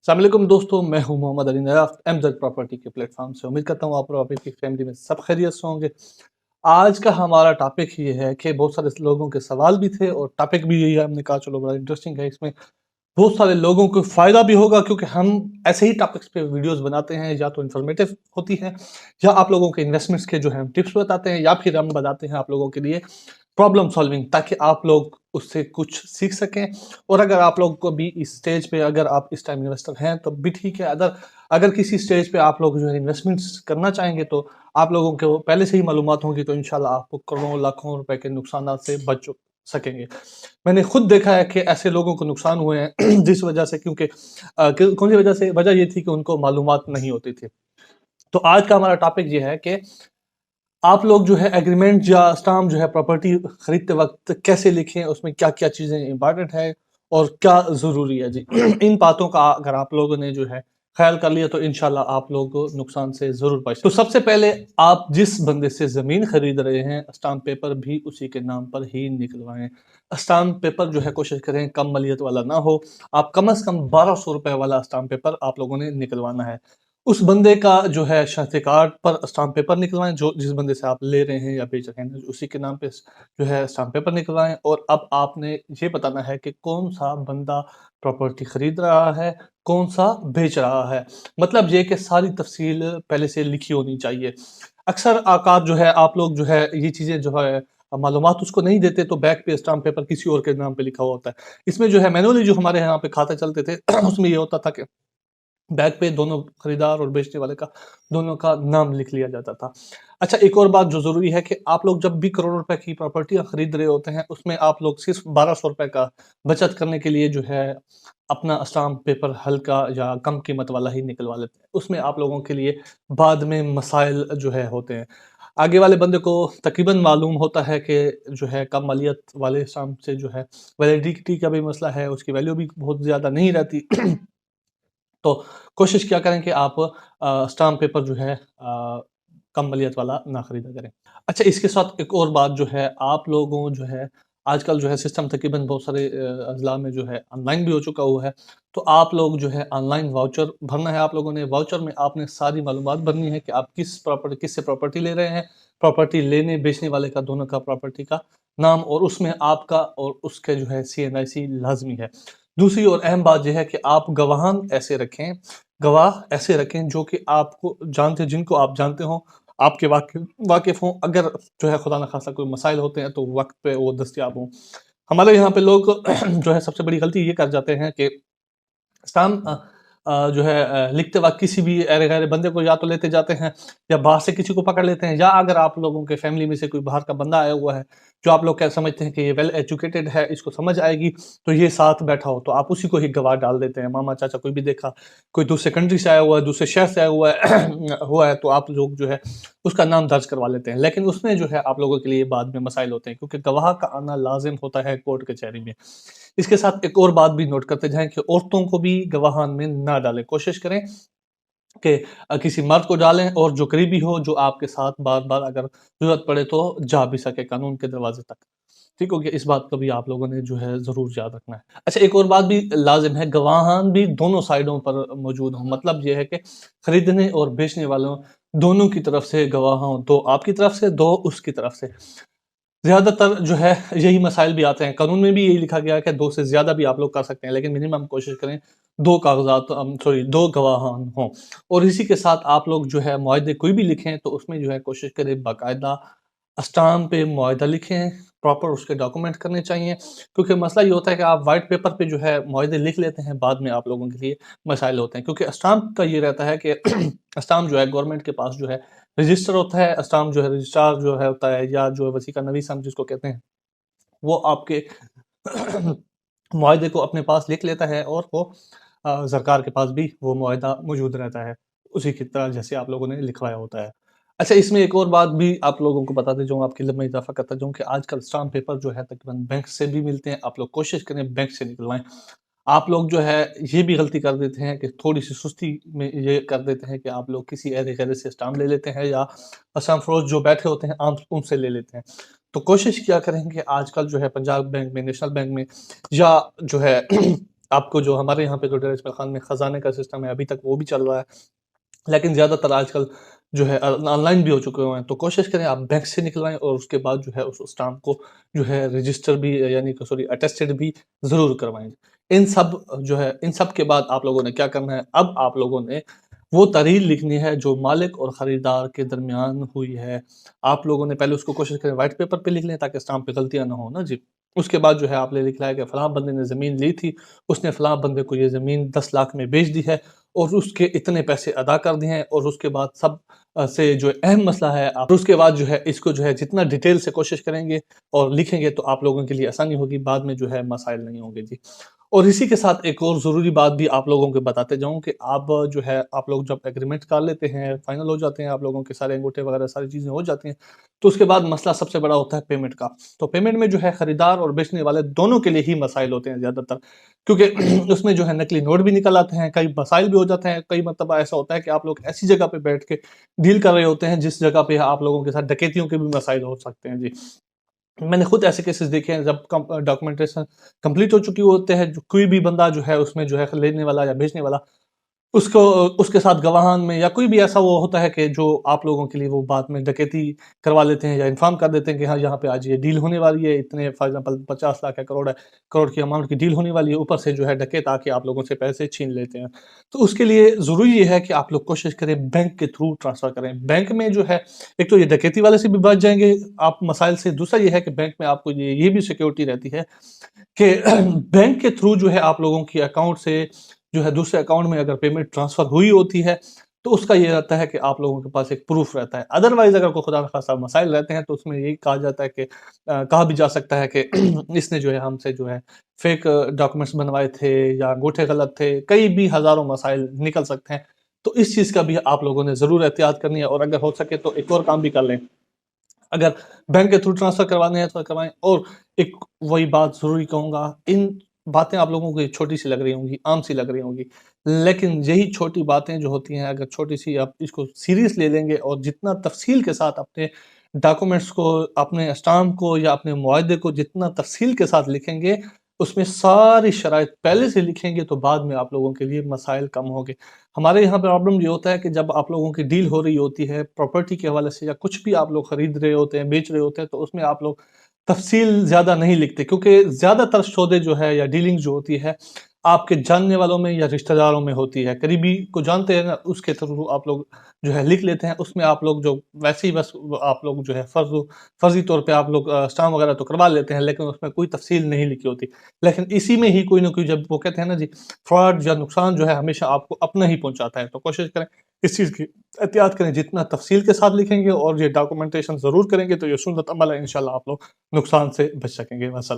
अस्सलाम वालेकुम दोस्तों, मैं हूं मोहम्मद अली नयाफ एमजेड प्रॉपर्टी के प्लेटफॉर्म से। उम्मीद करता हूं आप और आपकी फैमिली में सब खैरियत से होंगे। आज का हमारा टॉपिक ये है कि बहुत सारे लोगों के सवाल भी थे और टॉपिक भी यही है। हमने कहा चलो बड़ा इंटरेस्टिंग है, इसमें बहुत सारे लोगों को फ़ायदा भी होगा क्योंकि हम ऐसे ही टॉपिक्स पे वीडियोस बनाते हैं, या तो इन्फॉर्मेटिव होती है या आप लोगों के इन्वेस्टमेंट्स के जो है हम टिप्स बताते हैं, या फिर हम बताते हैं आप लोगों के लिए प्रॉब्लम सॉल्विंग, ताकि आप लोग उससे कुछ सीख सकें। और अगर आप लोग को भी इस स्टेज पे, अगर आप इस टाइम इन्वेस्टर हैं तो भी ठीक है। अगर अगर किसी स्टेज पे आप लोग जो है इन्वेस्टमेंट्स करना चाहेंगे तो आप लोगों को पहले से ही मालूमात होंगी, तो इंशाल्लाह आप करोड़ों लाखों रुपए के नुकसान से बच सकेंगे। मैंने खुद देखा है कि ऐसे लोगों को नुकसान हुए हैं जिस वजह से, क्योंकि कौन सी वजह से, वजह ये थी कि उनको मालूमात नहीं होती थी। तो आज का हमारा टॉपिक ये है कि आप लोग जो है एग्रीमेंट या स्टाम्प जो है प्रॉपर्टी खरीदते वक्त कैसे लिखें, उसमें क्या क्या चीज़ें इंपॉर्टेंट है और क्या ज़रूरी है जी। इन बातों का अगर आप लोगों ने जो है ख्याल कर लिया तो इंशाल्लाह आप लोग नुकसान से ज़रूर बच। तो सबसे पहले आप जिस बंदे से ज़मीन खरीद रहे हैं, स्टाम्प पेपर भी उसी के नाम पर ही निकलवाएं। स्टाम्प पेपर जो है कोशिश करें कम मलियत वाला ना हो। आप कम से कम 1200 रुपए वाला स्टाम्प पेपर आप लोगों ने निकलवाना है। उस बंदे का जो है शनाख्ती कार्ड पर स्टाम्प पेपर निकलवाएं, जो जिस बंदे से आप ले रहे हैं या बेच रहे हैं उसी के नाम पे जो है स्टाम्प पेपर निकलवाएं। और अब आपने ये बताना है कि कौन सा बंदा प्रॉपर्टी खरीद रहा है, कौन सा बेच रहा है। मतलब ये कि सारी तफसील पहले से लिखी होनी चाहिए। अक्सर आकार जो है आप लोग जो है ये चीज़ें जो है मालूमात उसको नहीं देते, तो बैक पे स्टाम्प पेपर किसी और के नाम पे लिखा हुआ होता है। इसमें जो है मैनुअली जो हमारे यहाँ पे खाते चलते थे उसमें ये होता था कि बैक पे दोनों खरीदार और बेचने वाले का दोनों का नाम लिख लिया जाता था। अच्छा, एक और बात जो ज़रूरी है कि आप लोग जब भी करोड़ों रुपए की प्रॉपर्टियाँ खरीद रहे होते हैं, उसमें आप लोग सिर्फ 1200 रुपए का बचत करने के लिए जो है अपना स्टाम्प पेपर हल्का या कम कीमत वाला ही निकलवा लेते हैं। उसमें आप लोगों के लिए बाद में मसाइल जो है होते हैं। आगे वाले बंदे को तकरीबन मालूम होता है कि जो है कम मालियत वाले स्टाम्प से जो है वैलिडिटी का भी मसला है, उसकी वैल्यू भी बहुत ज़्यादा नहीं रहती। तो कोशिश क्या करें कि आप स्टाम्प पेपर जो है कम मलियत वाला ना खरीदा करें। अच्छा, इसके साथ एक और बात जो है, आप लोगों जो है आजकल जो है सिस्टम तकरीबन बहुत सारे अज़ला में जो है ऑनलाइन भी हो चुका हुआ है। तो आप लोग जो है ऑनलाइन वाउचर भरना है। आप लोगों ने वाउचर में आपने सारी मालूमात भरनी है कि आप किससे प्रॉपर्टी ले रहे हैं, प्रॉपर्टी लेने बेचने वाले का दोनों का प्रॉपर्टी का नाम, और उसमें आपका और उसके जो है CNIC लाज़मी है। दूसरी और अहम बात यह है कि आप गवाह ऐसे रखें जो कि आपको जानते, जिनको आप जानते हों, आपके वाकिफ़ हों। अगर जो है खुदा न खास्ता कोई मसाइल होते हैं तो वक़्त पे वो दस्तयाब हों। हमारे यहाँ पे लोग जो है सबसे बड़ी गलती ये कर जाते हैं कि स्टाम्प जो है लिखते वक़्त किसी भी अरे गैर बंदे को या तो लेते जाते हैं या बाहर से किसी को पकड़ लेते हैं, या अगर आप लोगों के फैमिली में से कोई बाहर का बंदा आया हुआ है जो आप लोग क्या समझते हैं कि ये वेल एजुकेटेड है, इसको समझ आएगी, तो ये साथ बैठा हो, तो आप उसी को ही गवाह डाल देते हैं। मामा चाचा कोई भी देखा, कोई दूसरे कंट्री से आया हुआ है, दूसरे शहर से आया हुआ है हुआ है, तो आप लोग जो है उसका नाम दर्ज करवा लेते हैं। लेकिन उसमें जो है आप लोगों के लिए बाद में मसाइल होते हैं, क्योंकि गवाह का आना लाजिम होता है कोर्ट कचहरी में। इसके साथ एक और बात भी नोट करते जाएं कि औरतों को भी गवाहान में ना डालें। कोशिश करें कि किसी मर्द को डालें और जो करीबी हो, जो आपके साथ बार बार अगर जरूरत पड़े तो जा भी सके कानून के दरवाजे तक। ठीक हो गया, इस बात का भी आप लोगों ने जो है ज़रूर याद रखना है। अच्छा, एक और बात भी लाजिम है, गवाहान भी दोनों साइडों पर मौजूद हों। मतलब ये है कि खरीदने और बेचने वालों दोनों की तरफ से गवाह हों, दो आपकी तरफ से, दो उसकी तरफ से। ज़्यादातर जो है यही मसाइल भी आते हैं। कानून में भी यही लिखा गया है कि 2 से ज़्यादा भी आप लोग कर सकते हैं, लेकिन मिनिमम कोशिश करें 2 कागज़ात सॉरी 2 गवाहान हों। और इसी के साथ आप लोग जो है मुआहदे कोई भी लिखें तो उसमें जो है कोशिश करें बाकायदा स्टाम्प पे मुआहदा लिखें, प्रॉपर उसके डॉक्यूमेंट करने चाहिए। क्योंकि मसला ये होता है कि आप व्हाइट पेपर पे जो है मुआहदे लिख लेते हैं, बाद में आप लोगों के लिए मसाइल होते हैं। क्योंकि स्टाम्प का ये रहता है कि स्टाम्प जो है गवर्नमेंट के पास जो है रजिस्टर होता है, स्टाम्प जो है रजिस्ट्रार जो है होता है, या जो है वसीका नवीस हम जिसको कहते हैं, वो आपके मुआहदे को अपने पास लिख लेता है और वो सरकार के पास भी वो मुआहदा मौजूद रहता है, उसी की तरह जैसे आप लोगों ने लिखवाया होता है। अच्छा, इसमें एक और बात भी आप लोगों को बताते जाऊँ, आपकी इल्म में इज़ाफ़ा करता जाऊँ कि आजकल स्टाम्प पेपर जो है तकरीबन बैंक से भी मिलते हैं। आप लोग कोशिश करें बैंक से निकलवाएँ। आप लोग जो है ये भी गलती कर देते हैं कि थोड़ी-सी सुस्ती में ये कर देते हैं कि आप लोग किसी ऐरे-गैरे से स्टाम्प ले लेते हैं, या असम फ़रोज़ जो बैठे होते हैं आप उनसे ले लेते हैं। तो कोशिश किया करें कि आजकल जो है पंजाब बैंक में, नेशनल बैंक में, या जो है آپ کو جو ہمارے یہاں پہ جو ڈیرہ اسماعیل خان میں خزانے کا سسٹم ہے ابھی تک وہ بھی چل رہا ہے، لیکن زیادہ تر آج کل جو ہے آن لائن بھی ہو چکے ہوئے ہیں، تو کوشش کریں آپ بینک سے نکلوائیں اور اس کے بعد جو ہے اس اسٹامپ کو جو ہے رجسٹر بھی یعنی کہ سوری اٹیسٹڈ بھی ضرور کروائیں۔ ان سب کے بعد آپ لوگوں نے کیا کرنا ہے، اب آپ لوگوں نے وہ تحریر لکھنی ہے جو مالک اور خریدار کے درمیان ہوئی ہے۔ آپ لوگوں نے پہلے اس کو کوشش کریں وائٹ پیپر پہ لکھ لیں تاکہ اسٹامپ پہ غلطیاں نہ ہوں نا جی۔ اس کے بعد جو ہے آپ نے لکھنا ہے کہ فلاں بندے نے زمین لی تھی، اس نے فلاں بندے کو یہ زمین 10 لاکھ میں بیچ دی ہے اور اس کے اتنے پیسے ادا کر دیے ہیں، اور اس کے بعد سب سے جو اہم مسئلہ ہے آپ اس کے بعد جو ہے اس کو جو ہے جتنا ڈیٹیل سے کوشش کریں گے اور لکھیں گے تو آپ لوگوں کے لیے آسانی ہوگی، بعد میں جو ہے مسائل نہیں ہوں گے جی۔ اور اسی کے ساتھ ایک اور ضروری بات بھی آپ لوگوں کو بتاتے جاؤں کہ آپ جو ہے آپ لوگ جب ایگریمنٹ کر لیتے ہیں، فائنل ہو جاتے ہیں، آپ لوگوں کے سارے انگوٹھے وغیرہ ساری چیزیں ہو جاتی ہیں، تو اس کے بعد مسئلہ سب سے بڑا ہوتا ہے پیمنٹ کا۔ تو پیمنٹ میں جو ہے خریدار اور بیچنے والے دونوں کے لیے ہی مسائل ہوتے ہیں زیادہ تر، کیونکہ اس میں جو ہے نقلی نوٹ بھی نکل آتے ہیں، کئی مسائل بھی ہو جاتے ہیں، کئی مرتبہ ایسا ہوتا ہے کہ آپ لوگ ایسی جگہ پہ بیٹھ کے ڈیل کر رہے ہوتے ہیں جس جگہ پہ آپ لوگوں کے ساتھ ڈکیتیوں کے بھی مسائل ہو سکتے ہیں جی۔ میں نے خود ایسے کیسز دیکھے ہیں، جب ڈاکومنٹیشن کمپلیٹ ہو چکی ہوتے ہیں، کوئی بھی بندہ جو ہے اس میں جو ہے لینے والا یا بیچنے والا اس کے ساتھ گواہان میں یا کوئی بھی ایسا وہ ہوتا ہے کہ جو آپ لوگوں کے لیے وہ بعد میں ڈکیتی کروا لیتے ہیں یا انفارم کر دیتے ہیں کہ ہاں یہاں پہ آج یہ ڈیل ہونے والی ہے، اتنے فار ایگزامپل 50 لاکھ یا کروڑ کی اماؤنٹ کی ڈیل ہونے والی ہے، اوپر سے جو ہے ڈکیت آ کے آپ لوگوں سے پیسے چھین لیتے ہیں۔ تو اس کے لیے ضروری یہ ہے کہ آپ لوگ کوشش کریں بینک کے تھرو ٹرانسفر کریں۔ بینک میں جو ہے ایک تو یہ ڈکیتی والے سے بھی بچ جائیں گے آپ مسائل سے، دوسرا یہ ہے کہ بینک میں آپ کو یہ بھی سیکیورٹی رہتی ہے کہ بینک کے تھرو جو ہے آپ لوگوں کی اکاؤنٹ سے جو ہے دوسرے اکاؤنٹ میں اگر پیمنٹ ٹرانسفر ہوئی ہوتی ہے تو اس کا یہ رہتا ہے کہ آپ لوگوں کے پاس ایک پروف رہتا ہے۔ ادروائز اگر کوئی خدا نخواستہ مسائل رہتے ہیں تو اس میں یہی کہا جاتا ہے کہ کہا بھی جا سکتا ہے کہ اس نے جو ہے ہم سے جو ہے فیک ڈاکومنٹس بنوائے تھے یا انگوٹھے غلط تھے، کئی بھی ہزاروں مسائل نکل سکتے ہیں۔ تو اس چیز کا بھی آپ لوگوں نے ضرور احتیاط کرنی ہے، اور اگر ہو سکے تو ایک اور کام بھی کر لیں، اگر بینک کے تھرو ٹرانسفر کروانے ہیں تو کروائیں۔ اور ایک وہی بات ضروری کہوں گا، ان باتیں آپ لوگوں کو چھوٹی سی لگ رہی ہوں گی، عام سی لگ رہی ہوں گی، لیکن یہی چھوٹی باتیں جو ہوتی ہیں اگر چھوٹی سی آپ اس کو سیریس لے لیں گے اور جتنا تفصیل کے ساتھ اپنے ڈاکومنٹس کو، اپنے اسٹامپ کو یا اپنے معاہدے کو جتنا تفصیل کے ساتھ لکھیں گے، اس میں ساری شرائط پہلے سے لکھیں گے تو بعد میں آپ لوگوں کے لیے مسائل کم ہوں گے۔ ہمارے یہاں پرابلم یہ ہوتا ہے کہ جب آپ لوگوں کی ڈیل ہو رہی ہوتی ہے پراپرٹی کے حوالے سے یا کچھ بھی آپ لوگ خرید رہے ہوتے ہیں، بیچ رہے ہوتے ہیں، تو اس میں آپ لوگ تفصیل زیادہ نہیں لکھتے، کیونکہ زیادہ تر سودے جو ہے یا ڈیلنگ جو ہوتی ہے آپ کے جاننے والوں میں یا رشتہ داروں میں ہوتی ہے، قریبی کو جانتے ہیں نا، اس کے تھرو آپ لوگ جو ہے لکھ لیتے ہیں۔ اس میں آپ لوگ جو ویسے ہی بس آپ لوگ جو ہے فرضی طور پہ آپ لوگ اسٹامپ وغیرہ تو کروا لیتے ہیں، لیکن اس میں کوئی تفصیل نہیں لکھی ہوتی۔ لیکن اسی میں ہی کوئی نہ کوئی، جب وہ کہتے ہیں نا جی، فراڈ یا نقصان جو ہے ہمیشہ آپ کو اپنا ہی پہنچاتا ہے، تو کوشش کریں اس چیز کی احتیاط کریں، جتنا تفصیل کے ساتھ لکھیں گے اور یہ ڈاکومنٹیشن ضرور کریں گے تو یہ سنت عمل ہے، انشاءاللہ آپ لوگ نقصان سے بچ سکیں گے۔ والسلام۔